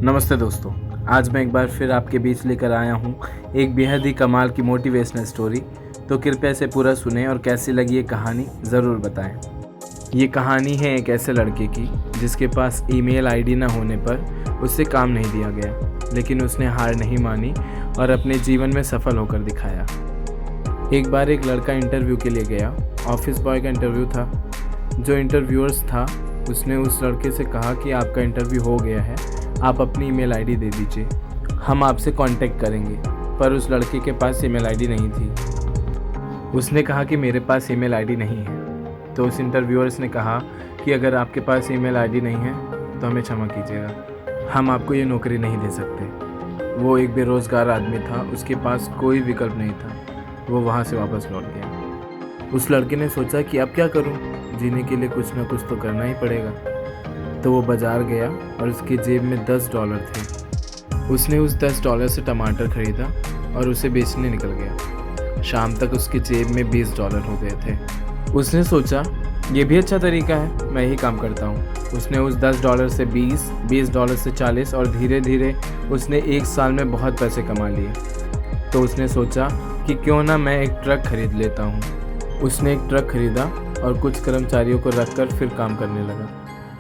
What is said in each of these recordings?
नमस्ते दोस्तों, आज मैं एक बार फिर आपके बीच लेकर आया हूँ एक बेहद ही कमाल की मोटिवेशनल स्टोरी। तो कृपया इसे पूरा सुनें और कैसी लगी ये कहानी ज़रूर बताएं। ये कहानी है एक ऐसे लड़के की जिसके पास ईमेल आईडी न होने पर उससे काम नहीं दिया गया, लेकिन उसने हार नहीं मानी और अपने जीवन में सफल होकर दिखाया। एक बार एक लड़का इंटरव्यू के लिए गया। ऑफिस बॉय का इंटरव्यू था। जो इंटरव्यूअर्स था उसने उस लड़के से कहा कि आपका इंटरव्यू हो गया है, आप अपनी ईमेल आईडी दे दीजिए, हम आपसे कांटेक्ट करेंगे। पर उस लड़के के पास ईमेल आईडी नहीं थी। उसने कहा कि मेरे पास ईमेल आईडी नहीं है। तो उस इंटरव्यूअर्स ने कहा कि अगर आपके पास ईमेल आईडी नहीं है तो हमें क्षमा कीजिएगा, हम आपको ये नौकरी नहीं दे सकते। वो एक बेरोज़गार आदमी था, उसके पास कोई विकल्प नहीं था। वो वहाँ से वापस लौट गया। उस लड़के ने सोचा कि अब क्या करूँ, जीने के लिए कुछ ना कुछ तो करना ही पड़ेगा। तो वो बाज़ार गया और उसकी जेब में $10 थे। उसने उस $10 से टमाटर खरीदा और उसे बेचने निकल गया। शाम तक उसकी जेब में $20 हो गए थे। उसने सोचा ये भी अच्छा तरीका है, मैं यही काम करता हूँ। उसने उस $10 से 20, $20 से 40 और धीरे धीरे उसने एक साल में बहुत पैसे कमा लिए। तो उसने सोचा कि क्यों ना मैं एक ट्रक खरीद लेता हूँ। उसने एक ट्रक खरीदा और कुछ कर्मचारियों को रखकर फिर काम करने लगा।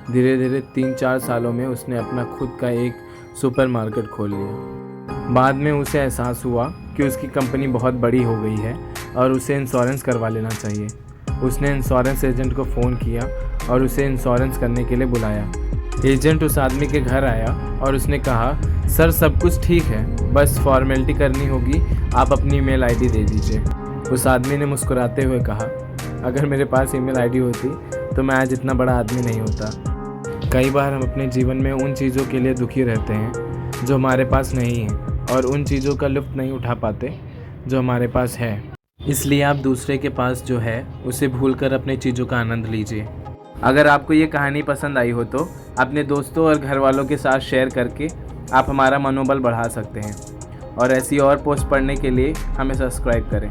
धीरे धीरे 3-4 सालों में उसने अपना खुद का एक सुपरमार्केट खोल लिया। बाद में उसे एहसास हुआ कि उसकी कंपनी बहुत बड़ी हो गई है और उसे इंश्योरेंस करवा लेना चाहिए। उसने इंश्योरेंस एजेंट को फ़ोन किया और उसे इंश्योरेंस करने के लिए बुलाया। एजेंट उस आदमी के घर आया और उसने कहा, सर सब कुछ ठीक है, बस फॉर्मेलिटी करनी होगी, आप अपनी ईमेल आईडी दे दीजिए। उस आदमी ने मुस्कुराते हुए कहा, अगर मेरे पास ईमेल आईडी होती तो मैं आज इतना बड़ा आदमी नहीं होता। कई बार हम अपने जीवन में उन चीज़ों के लिए दुखी रहते हैं जो हमारे पास नहीं है, और उन चीज़ों का लुत्फ़ नहीं उठा पाते जो हमारे पास है। इसलिए आप दूसरे के पास जो है उसे भूलकर अपनी चीज़ों का आनंद लीजिए। अगर आपको ये कहानी पसंद आई हो तो अपने दोस्तों और घर वालों के साथ शेयर करके आप हमारा मनोबल बढ़ा सकते हैं। और ऐसी और पोस्ट पढ़ने के लिए हमें सब्सक्राइब करें।